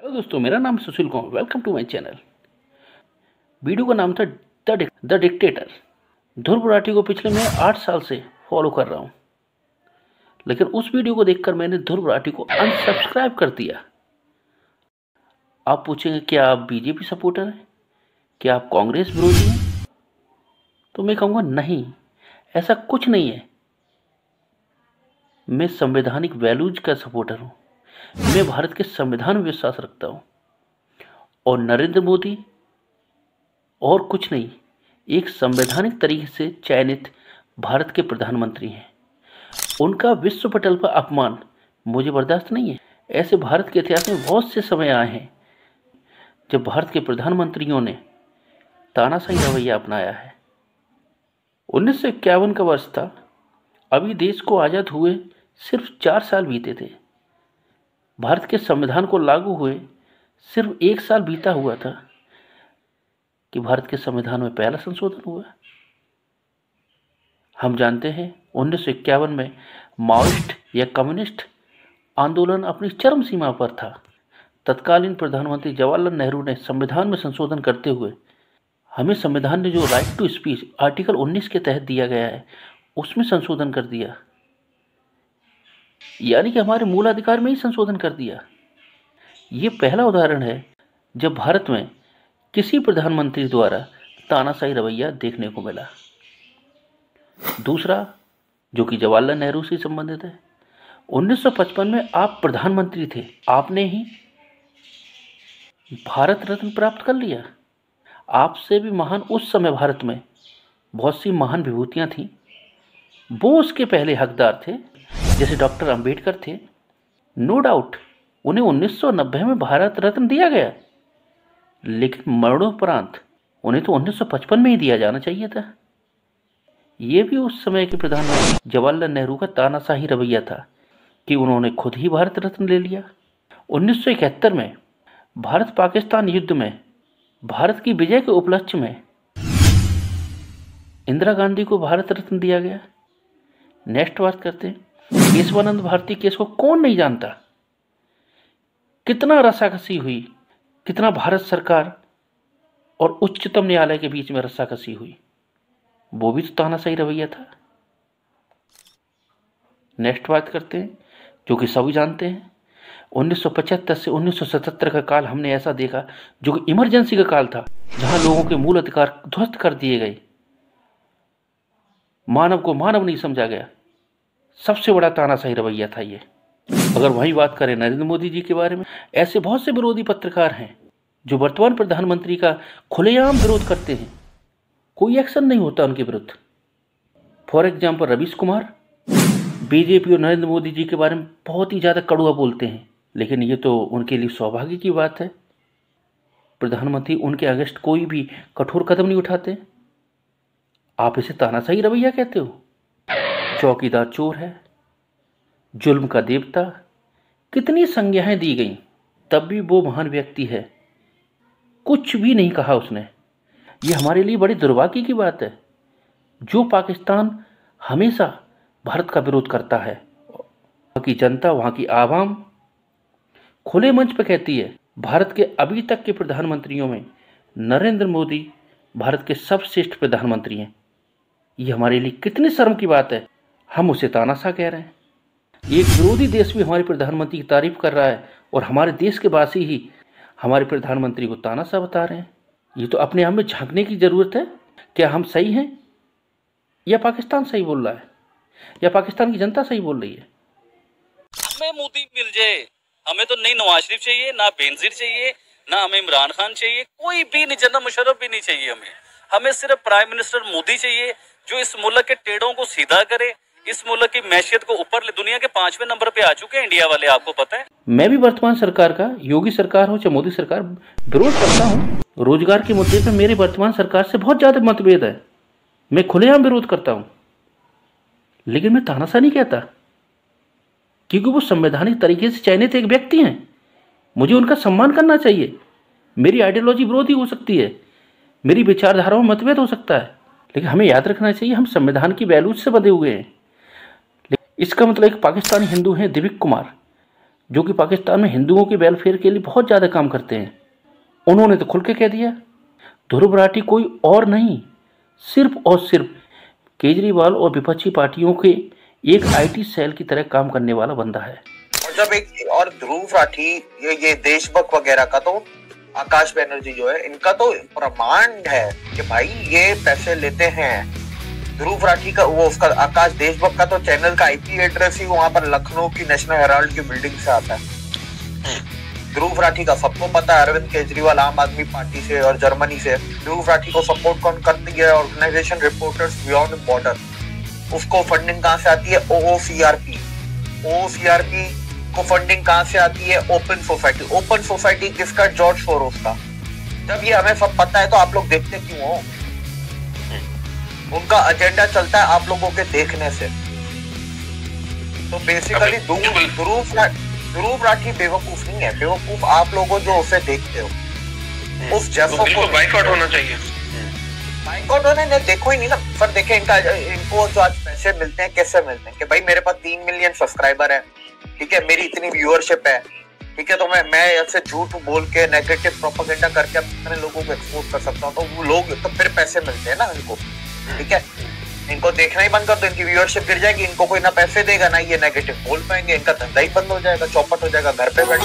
Hello दोस्तों, मेरा नाम Sushil Kumar. Welcome to my channel. Video का नाम था द डिक्टेटर। ध्रुव राठी को पिछले मैं 8 साल से फॉलो कर रहा हूँ, लेकिन उस वीडियो को देखकर मैंने ध्रुव राठी को अनसब्सक्राइब कर दिया। आप पूछेंगे क्या आप बीजेपी सपोर्टर हैं, क्या आप कांग्रेस विरोधी हैं? तो मैं कहूँगा नहीं, ऐसा कुछ नहीं है। मैं संवैधानिक वैल्यूज का सपोर्टर हूँ। मैं भारत के संविधान में विश्वास रखता हूँ और नरेंद्र मोदी और कुछ नहीं, एक संवैधानिक तरीके से चयनित भारत के प्रधानमंत्री हैं। उनका विश्व पटल पर अपमान मुझे बर्दाश्त नहीं है। ऐसे भारत के इतिहास में बहुत से समय आए हैं जब भारत के प्रधानमंत्रियों ने तानाशाही रवैया अपनाया है। 1951 का वर्ष था। अभी देश को आज़ाद हुए सिर्फ 4 साल बीते थे। भारत के संविधान को लागू हुए सिर्फ 1 साल बीता हुआ था कि भारत के संविधान में पहला संशोधन हुआ। हम जानते हैं 1951 में माओइस्ट या कम्युनिस्ट आंदोलन अपनी चरम सीमा पर था। तत्कालीन प्रधानमंत्री जवाहरलाल नेहरू ने संविधान में संशोधन करते हुए हमें संविधान ने जो राइट टू स्पीच आर्टिकल 19 के तहत दिया गया है उसमें संशोधन कर दिया, यानी कि हमारे मूल अधिकार में ही संशोधन कर दिया। ये पहला उदाहरण है जब भारत में किसी प्रधानमंत्री द्वारा तानाशाही रवैया देखने को मिला। दूसरा, जो कि जवाहरलाल नेहरू से संबंधित है, 1955 में आप प्रधानमंत्री थे, आपने ही भारत रत्न प्राप्त कर लिया। आपसे भी महान उस समय भारत में बहुत सी महान विभूतियां थीं, वो उसके पहले हकदार थे, जैसे डॉक्टर अंबेडकर थे। नो डाउट उन्हें 1990 में भारत रत्न दिया गया, लेकिन मरणोपरांत उन्हें तो 1955 में ही दिया जाना चाहिए था। ये भी उस समय के प्रधानमंत्री जवाहरलाल नेहरू का तानाशाही रवैया था कि उन्होंने खुद ही भारत रत्न ले लिया। 1971 में भारत पाकिस्तान युद्ध में भारत की विजय के उपलक्ष्य में इंदिरा गांधी को भारत रत्न दिया गया। नेक्स्ट बात करते हैं, केशवानंद भारती केस को कौन नहीं जानता। कितना रस्साकसी हुई, कितना भारत सरकार और उच्चतम न्यायालय के बीच में रस्साकसी हुई, वो भी तो तानाशाही रवैया था। नेक्स्ट बात करते हैं, जो कि सभी जानते हैं, 1975 से 1977 का काल हमने ऐसा देखा जो कि इमरजेंसी का काल था, जहां लोगों के मूल अधिकार ध्वस्त कर दिए गए, मानव को मानव नहीं समझा गया। सबसे बड़ा तानाशाही रवैया था ये। अगर वही बात करें नरेंद्र मोदी जी के बारे में, ऐसे बहुत से विरोधी पत्रकार हैं जो वर्तमान प्रधानमंत्री का खुलेआम विरोध करते हैं, कोई एक्शन नहीं होता उनके विरुद्ध। For example Ravish Kumar BJP और नरेंद्र मोदी जी के बारे में बहुत ही ज़्यादा कड़वा बोलते हैं, लेकिन ये तो उनके लिए सौभाग्य की बात है, प्रधानमंत्री उनके अगेंस्ट कोई भी कठोर कदम नहीं उठाते। आप इसे तानाशाही रवैया कहते हो? चौकीदार चोर है, जुल्म का देवता, कितनी संज्ञाएं दी गई, तब भी वो महान व्यक्ति है, कुछ भी नहीं कहा उसने। ये हमारे लिए बड़ी दुर्भाग्य की बात है। जो पाकिस्तान हमेशा भारत का विरोध करता है, वहाँ की जनता, वहाँ की आवाम खुले मंच पर कहती है भारत के अभी तक के प्रधानमंत्रियों में नरेंद्र मोदी भारत के सर्वश्रेष्ठ प्रधानमंत्री हैं। ये हमारे लिए कितनी शर्म की बात है, हम उसे तानाशाह कह रहे हैं। एक विरोधी देश भी हमारे प्रधानमंत्री की तारीफ कर रहा है और हमारे देश के वासी ही हमारे प्रधानमंत्री को तानाशाह बता रहे हैं। ये तो अपने आप में झांकने की जरूरत है। क्या हम सही हैं या पाकिस्तान सही बोल रहा है, या पाकिस्तान की जनता सही बोल रही है? हमें मोदी मिल जाए, हमें तो नहीं नवाज शरीफ चाहिए, ना बेनजीर चाहिए, ना हमें इमरान खान चाहिए, कोई भी नहीं, जनरल मुशर्रफ भी नहीं चाहिए। हमें सिर्फ प्राइम मिनिस्टर मोदी चाहिए जो इस मुल्क के टेढ़ों को सीधा करे, इस मुल्क की मैशियत को ऊपर ले। दुनिया के 5वें नंबर पे आ चुके हैं इंडिया वाले, आपको पता है। मैं भी वर्तमान सरकार का, योगी सरकार हो चाहे मोदी सरकार, विरोध करता हूँ। रोजगार के मुद्दे पर मेरी वर्तमान सरकार से बहुत ज्यादा मतभेद है, मैं खुलेआम विरोध करता हूँ, लेकिन मैं तानाशाह नहीं कहता, क्योंकि वो संवैधानिक तरीके से चयनित एक व्यक्ति हैं। मुझे उनका सम्मान करना चाहिए। मेरी आइडियोलॉजी विरोधी हो सकती है, मेरी विचारधाराओं में मतभेद हो सकता है, लेकिन हमें याद रखना चाहिए हम संविधान की वैल्यूज से बंधे हुए हैं। इसका मतलब एक पाकिस्तानी हिंदू हैं दिलीप कुमार, जो कि पाकिस्तान में हिंदुओं के वेलफेयर के लिए बहुत ज़्यादा काम करते हैं, उन्होंने तो खुल के कह दिया ध्रुव राठी कोई और नहीं, सिर्फ और सिर्फ केजरीवाल और विपक्षी पार्टियों के एक आईटी सेल की तरह काम करने वाला बंदा है। और जब एक और ध्रुव राठी ये देशभक्त वगैरह का, तो आकाश बनर्जी जो है, इनका तो प्रमाण है कि भाई ये पैसे लेते हैं। ध्रुव राठी का वो उसका आकाश देशभक्त का तो चैनल का आईपी एड्रेस ही वहां पर लखनऊ की नेशनल हेराल्ड की बिल्डिंग से आता है। ध्रुव राठी का सबको पता है, अरविंद केजरीवाल आम आदमी पार्टी से और जर्मनी से। ध्रुव राठी को सपोर्ट कौन करती है? Organization reporters beyond border. उसको फंडिंग कहाँ से आती है? ओओसीआरपी। ओओसीआरपी को फंडिंग कहाँ से आती है? Open society. ओपन सोसाइटी किसका? जॉर्ज सोरोस का। जब ये हमें सब पता है तो आप लोग देखते क्यों हो? उनका एजेंडा चलता है आप लोगों के देखने से। तो बेसिकली ध्रुव राठी बेवकूफ नहीं है, बेवकूफ आप लोगों जो उसे देखते हो। उस जैसों को बाइकआउट होना चाहिए। बाइकआउट होने ने देखो ही नहीं ना सर। देखे इनको जो आज पैसे मिलते हैं कैसे मिलते हैं कि भाई मेरे पास 3 मिलियन सब्सक्राइबर है, ठीक है, मेरी इतनी व्यूअरशिप है, ठीक है, तो मैं ऐसे झूठ बोल के नेगेटिव प्रोपेगेंडा करके अपने लोगों को एक्सपोज कर सकता हूँ, तो वो लोग तो फिर पैसे मिलते हैं ना इनको, ठीक है। इनको देखना ही बंद कर दो, इनकी व्यूअरशिप गिर जाएगी, इनको कोई ना पैसे देगा ना ये नेगेटिव बोल पाएंगे, इनका धंधा ही बंद हो जाएगा, चौपट हो जाएगा, घर पे बैठ